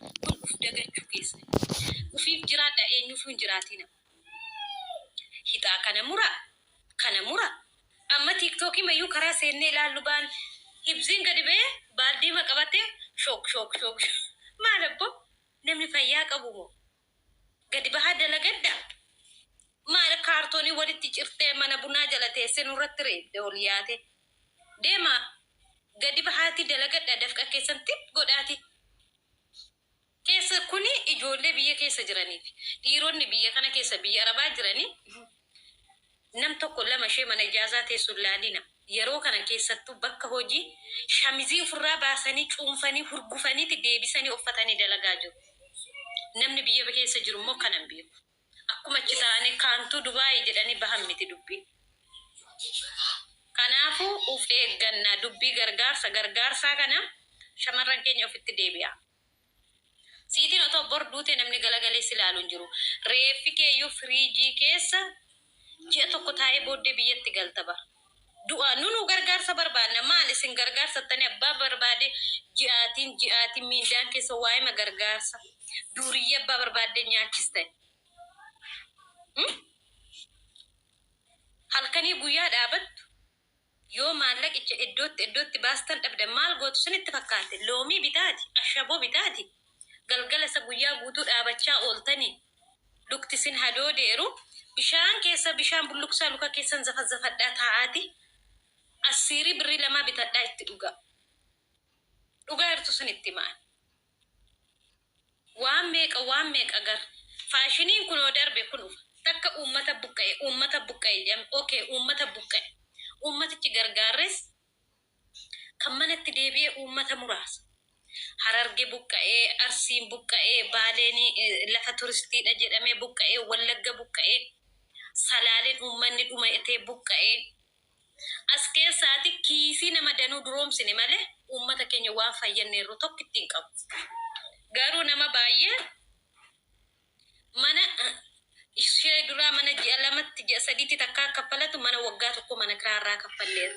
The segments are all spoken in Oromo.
kun uf dagachuu keessa ufiif jiraadha eenyuuf hin jiraatina hixaa kana mura amma tiiktookii mayyuu karaa seennee ilaallu baan hibziin gadi ba'ee baaldii maqabate shok maal abbo namni fayyaa qabu moo gadi bahaa dalagadda maal kaartoonii walitti cirtee mana bunaa jala teessee nurratti reebde ol yaate deema gadi bahaati dalagadda dafqa keessatti godhaati keessa kuni ijoollee biyya keessa jiraniif dhiironni biyya kana keessa biyya arabaa jiranii nam tokko lama ishee mana ijaazaa teessuun laalina yeroo kana keessattuu bakka hojii shamizii ofirraa baasanii cuunfanii hurgufaniiti deebisanii uffatanii dalagaa jiru. Namni biyya keessa jiru immoo kanan beeku. Akkuma achi ta'anii kaantuu Dubaayii jedhanii bahan miti dubbii. Kanaafuu uf eeggannaa dubbii gargaarsaa kana shamarran keenya ofitti deebi'a. Siitiin otoo borduute namni galagaleessi ilaalu hin jiru. Reeffi keeyyuu firiijii keessa ji'a tokko taa'ee booddee biyyatti galta bara. Du'a nunu gargaarsa barbaadna maal isin gargaarsattanii abbaa barbaade ji'aatiin miindaan keessa waa'ima gargaarsa duuriyyee abbaa barbaadde nyaachiste. Halkanii guyyaa dhaabattu yoo maallaqicha iddootti baastan dhabdan maal gootu sinitti fakkaate loomii bitaati ashaboo bitaati galgala isa guyyaa guutuu dhaabachaa ooltanii luktisin hadoo deeru bishaan bulluqsaa luka keessan zafadhaa taa'aati asiirii birrii lamaa bitadhaa itti dhugaa jirtu sinitti maal waan meeqa gar faashiniin kunoo darbe kun takka uummata buqqa'e jedhame okay uummata buqqa'e uummatichi gargaarres kan manatti deebi'ee uummata muraasa Hararge buqqa'ee Arsiin buqqa'ee Baaleen lafa turistiidha jedhamee buqqa'ee Wallagga buqqa'ee Salaaleen uummanni dhumatee buqqa'ee as keessaati kiisii nama danuu duroomsine malee uummata keenya waan fayyanneerru tokko ittiin qabu. Garuu nama baay'ee mana ishee duraa mana ji'a lamatti ji'a sadiitti takkaa kaffalatu mana waggaa tokko mana kiraarraa kaffalleera.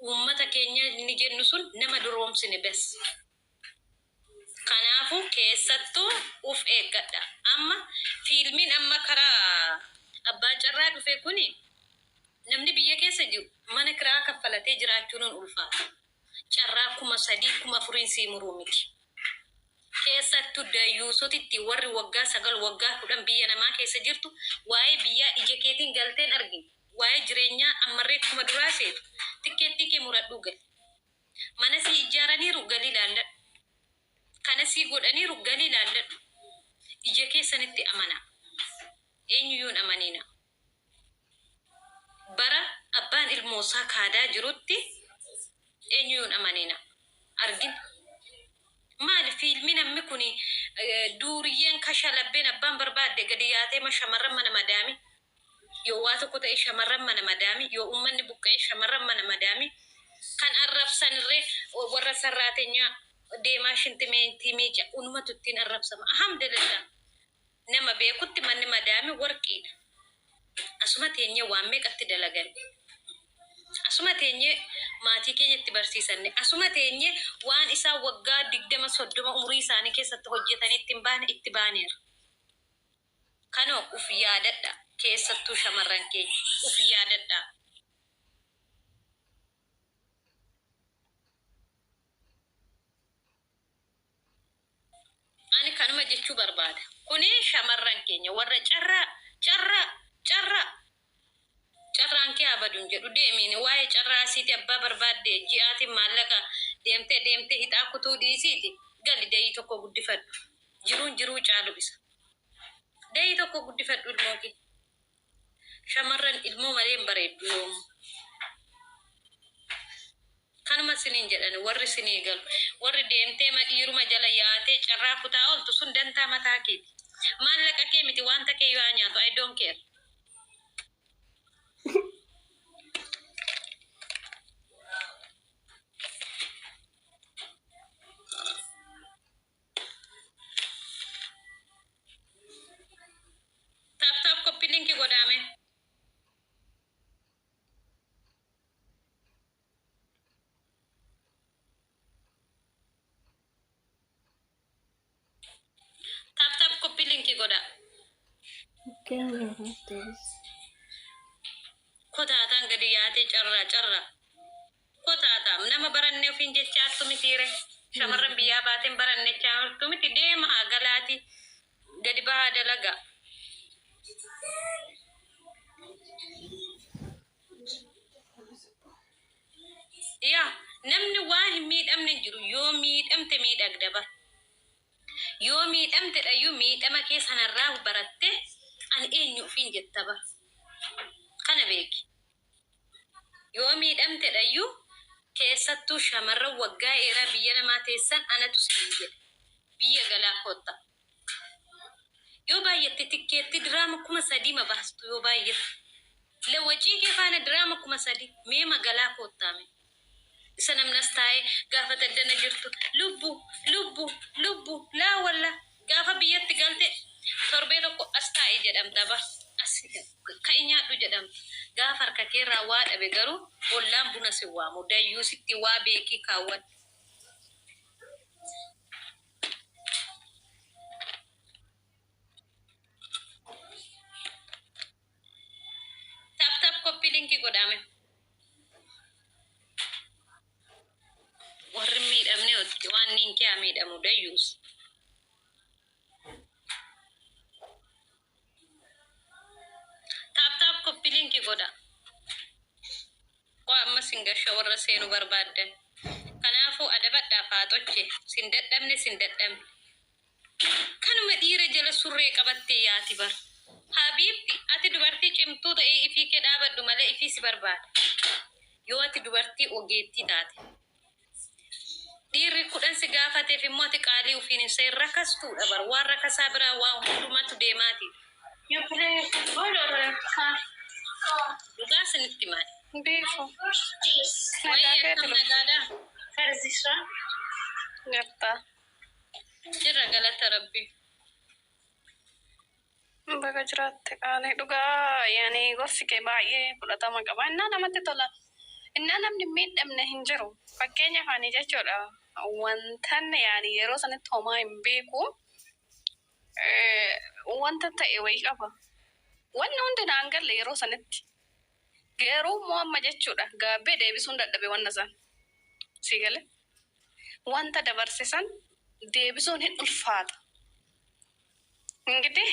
Uummata keenya ni jennu sun nama duroomsine bes. Kanaafuu keessattuu uf eeggadha. Amma fiilmiin amma karaa abbaa carraa dhufe kuni namni biyya keessa jiru mana kiraa kaffalatee jiraachuun ulfaata. Carraa 3,000 sii muruu miti. Keessattuu dayyuusotitti warri waggaa 9 waggaa 10 biyya namaa keessa jirtu waa'ee biyyaa ija keetiin galteen argina. Waa'ee jireenyaa ammarree kuma duraa seetu tikkeettii kee muradhuu gali. Mana sii ijaaraniiru galii ilaalladhu. Kana sii godhaniiru galii ilaalladhu. Ija keessanitti amana. Eenyuyyuun amanina. Bara abbaan ilmoosaa kaadaa jirutti eenyuyyuun amanina. Argina. Maal fiilmi namni kuni duuriyyeen kashalabbeen abbaan barbaadde gadi yaatee shamarran mana madaami. Yoo waa tokko ta'e shamarran mana madaami. Yoo uummanni buqqa'e shamarran mana madaami. Kan arrabsanirree warra sarraateenyaa deemaa shintimeetii miica unumatu ittiin arrabsama. Alhamdulillah. Nama beekutti manni madaami warqiidha. Asuma teenye waan meeqatti dalagan. Asuma teenye maatii keenya itti barsiisanne. Asuma teenye waan isaa waggaa 20-30 umurii isaanii keessatti hojjetanii itti baaneera. Kanoo uf yaadadha. Keessattuu shamarran keenya uf yaadadha. Ani kanuma jechuu barbaada. Kuni shamarran keenya warra carraan kee abaduun jedhu deemiin waa'ee carraa asiiti abbaa barbaadde ji'aatiin maallaqa deemtee hixaa kutuu dhiisiiti gali dayii tokko guddifadhu. Jiruu caalu isa. Dayii tokko guddifadhu ilmoo kee. Shamarran ilmoo malee hin bareeddu yoomu. Kanuma siniin jedhan warri sinii galu. Warri deemtee dhiiruma jala yaatee carraa kutaa ooltu sun dantaa mataa keeti. Maallaqa kee miti wanta kee yoo nyaatu I don't care. Taap koppii linkii godhaame. goda. Kotaataan gadi yaatee carraa. Kotaataa nama barannee ofiin jechaattu mitiire. Shamarran biyyaa baateen baranne chaartu miti deemaa galaati gadi bahaa dalaga. Yaa namni waa hin miidhamne jiru yoo miidhamte miidhagda bara. Yoo miidhamte dhayyuu miidhama kee sanarraa baratte an eenyu ofiin jetta bara. Kana beeki. Yoo miidhamte dhayyuu keessattuu shamarran waggaa dheeraa biyya namaa teessan anatu siin jedhe. Biyya galaa kotta. Yoo baay'atte tikkeetti diraama 3,000 baastu yoo baay'atte. Lawwacii kee faana diraama 3,000 mee magaalaa kottaame. Isa namnas taa'ee gaafa daldana jirtu lubbu laa walla gaafa biyyatti galte torbee tokko as taa'e jedhamta bara. As ka'i nyaadhu jedhamta. Gaafa harka keerraa waa dhabe garuu ollaan buna si waamu dayyuu sitti waa beekii kaawwadhu. Tap koppii linkii godhame. Warri miidhamne hotti waan ninkee haa miidhamu dayyuus. Tap koppii linkii godha. Waa amma singasha warra seenu barbaaddan. Kanaafuu adabadhaaf haa toche sin dadhabne. Kanuma dhiira jala surree qabattee yaati bara. Habiibti ati dubartii cimtuu ta'ee ifii kee dhaabadhu malee ifii si barbaada. Yoo ati dubartii ogeettii taate. Dhiirri 10 si gaafateef immoo ati qaalii ufiin isa hin rakastuudha bara. Waan rakasaa biraa waan hundumatu deemaati. Dhugaa sinitti maali? Beefo. Wayii akkam nagaadhaa? Farzisha. Nyaata. Jirra galata rabbi. Baga jiraatte qaalii dhugaa yaani gorsi kee baay'ee fudhatama qaba. Innaa namatti tola. Innaa namni miidhamne hin jiru. Fakkeenyaaf ani jechuudha. Wantan yaani yeroo sanitti homaa hin beeku. Wanta ta'e wayii qaba. Wanni hundi naan galle yeroo sanitti. Garuu immoo amma jechuudha. Gaabbee deebisuun dadhabe wanna san. Si gale? Wanta dabarsisan deebisuun hin ulfaata. Ingitii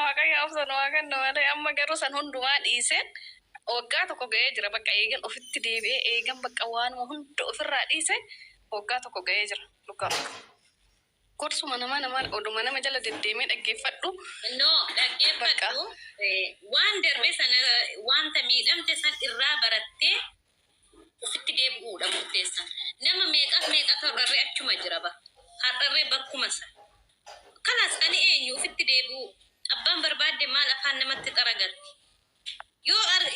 waaqayyo obsan waaqanno malee amma garuu san hundumaa dhiiseen waggaa tokko ga'ee jira bakka eegan ofitti deebi'ee eegan bakka waanuma hunda ofirraa dhiise waggaa tokko ga'ee jira dhugaa. Gorsuma nama oduma nama jala deddeemee dhaggeeffadhu. No dhaggeeffadhu. Waan darbe sana wanta miidhamte san irraa barattee ofitti deebi'uudha murteessan. Nama meeqatu har'arree achuma jira ba. Har'arree bakkuma sana. Kanas ani eenyu ofitti deebi'u abbaan barbaadde maal afaan namatti xaragatti.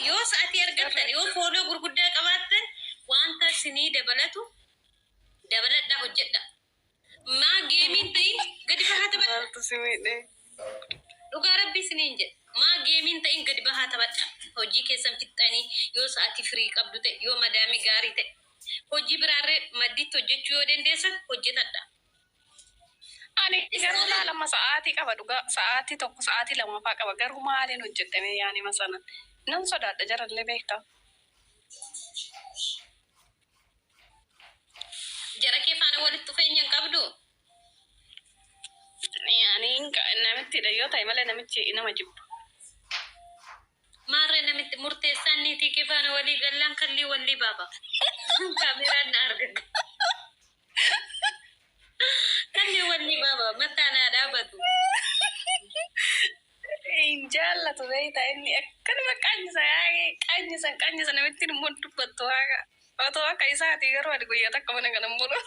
Yoo sa'atii argattan yoo fooloo gurguddaa qabaattan wanta sinii dabaladhaa hojjedha. Maa geemiin ta'in gadi bahaa taphadha. Dhugaa rabbii siniin jedha. Maa geemiin ta'in gadi bahaa taphadha. Hojii keessan fixxanii yoo sa'atii firii qabdu ta'e yoo madaamii gaarii ta'e hojii biraarree maddiitti hojjechuu yoo dandeessan hojjetadha. Ani garuu laalama sa'aatii qaba dhugaa sa'aatii tokko sa'aatii lamaffaa qaba garuu maaliin hojjetame yaani masanan nan sodaadha jarallee beektaa. Jara kee faana walitti dhufeenya hin qabdu. Yaani namittidha yoo ta'e malee namichi nama jibba. Maarree namitti murteessaan niitii kee faana walii gallaan kallii walii baaba. Kaameraan na argata. Kallii walii baaba mataa naa dhaabatu. Hin jaallatu beektaa inni akkanuma qanyisa namitti immoo dubbattu waaqa. Otoo akka isaati garuu ati guyyaa takka mana kana mulu.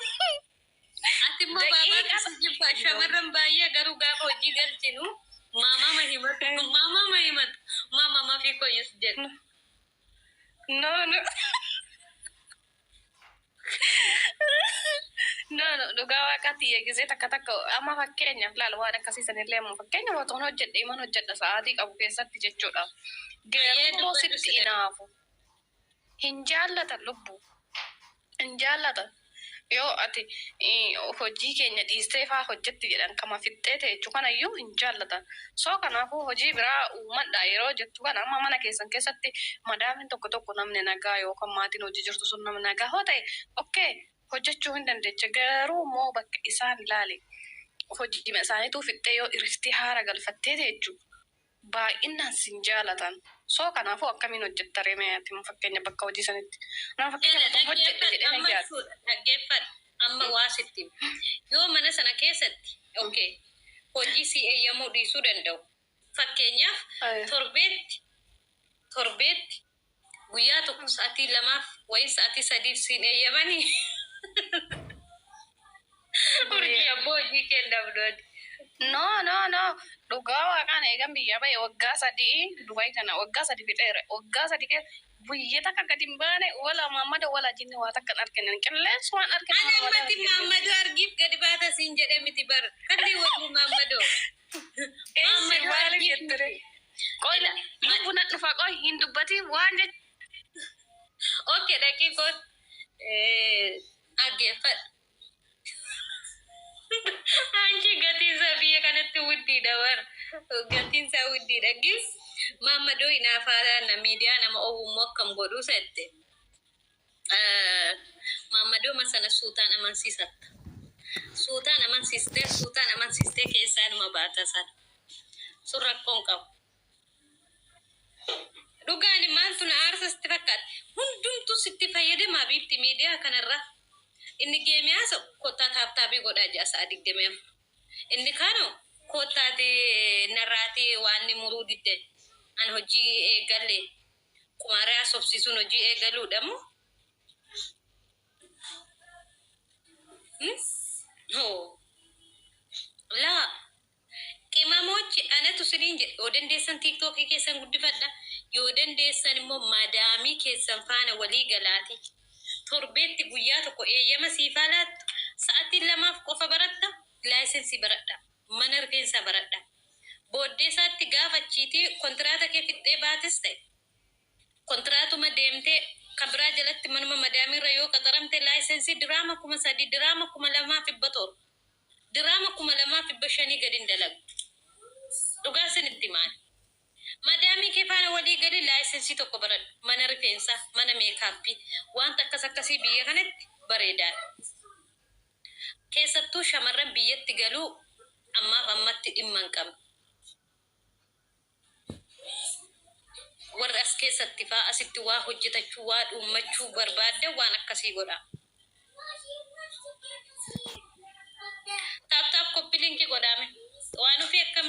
Ati immoo baabaa keessa jibba shamarran baay'ee garuu gaafa hojii galchinu maamama himatu. Maamama fi koyyus jedhu. No. No, dhugaa waaqatti eegisee takka amma fakkeenyaaf laala waan akkasiisan illee amma fakkeenyaaf otoo hojjedhee man hojjedha sa'aatii qabu keessatti jechuudha. Garuu sitti inaafu. Hin jaallatan lubbuu. Hin jaallatan. yoo ati hojii keenya dhiistee faa hojjetti jedhan kama fixxee ta'e jechuu kana iyyuu hin jaallatan. So kanaafuu hojii biraa uumadha yeroo jettu kana amma mana keessan keessatti madaamin tokko namni nagaa yookaan maatiin hojii jirtu sun nama nagaa hoo ta'e okkee hojjechuu hin dandeecha garuu immoo bakka isaan ilaale hojii isaaniituu fixxee yoo irratti haara galfattee jechuu baay'inaan sin jaalatan. So kanaafuu akkamiin hojjetta remeeyaati fakkeenya bakka hojii sanitti. Nama fakkeenya hojjedhe jedhee na yaadu. Dhaggeeffadhu amma waasitti yoo mana sana keessatti hojii si eeyyamuu dhiisuu danda'u. Fakkeenyaaf torbeetti guyyaa tokko sa'aatii 2 wayii sa'aatii 3 siin eeyyamanii. Urjii abboo hojii kennaaf No. Dhugaa waaqaan eegan biyya bahe waggaa 3 Dubai kana waggaa 3 fixeera. Waggaa 3 keessa biyya takka gadi hin baane wala Maammadoo wala jinni waa takka hin argine. Qilleensi waan argine. Ani ammatti Maammadoo argiif gadi baata siin jedhee miti bar. Kalli wali Maammadoo. Maammadoo argiif ture. Qola buna dhufa qoy hin dubbati waan je. Okay daqiiqoon dhaggeeffadhu. Anchi gatiin isaa biyya kanatti wuddiidha war. Gatiin isaa wuddiidha gis. Maammadoo hinaafaadhaan na miidiyaa nama owwummoo akkam godhuu sette. Maammadoo masana suutaan amansiisatta. Suutaan amansiistee keessaanuma baata sana. Sun rakkoon qabu. Dhugaani maaltu na aarsa sitti fakkaate. Hundumtu sitti fayyadamaa biifti miidiyaa kanarra. Inni geemiyaasa kottaa taaptaabii godhaa ji'a sa'a 20. Inni kaanoo kottaatee narraatee waan ni muruu didde. An hojii eegalle qumaaraa sobsiisuun hojii eegaluudhamu. Laa qimamochi anatu siniin jedhe yoo dandeessan tiiktookii keessan guddifadha. Yoo dandeessan immoo maadaamii keessan faana walii galaati. Torbeetti guyyaa tokko eeyyama siifaa laattu sa'aatii 2 qofa baratta laayisensii baradha mana rifeensaa baradha booddee isaatti gaafachiitii kontiraata kee fixxee baates ta'e kontiraatuma deemtee kan biraa jalatti manuma madaamirra yoo qaxaramte laayisensii diraama 3,000 diraama 2,700 diraama 2,500 gadi hin dalagu dhugaa isinitti maali. Madaamii kee faana walii gali laayisensii tokko baradhu mana rifeensaa mana meekaappii wanta akkasii biyya kanatti bareedaadha. Keessattuu shamarran biyyatti galuu ammaaf ammatti dhimma hin qabne. Warri as keessatti faa asitti waa hojjetachuu waa dhuummachuu barbaadde waan akkasii godha. Taap koppii linkii godhame waan ofii akkam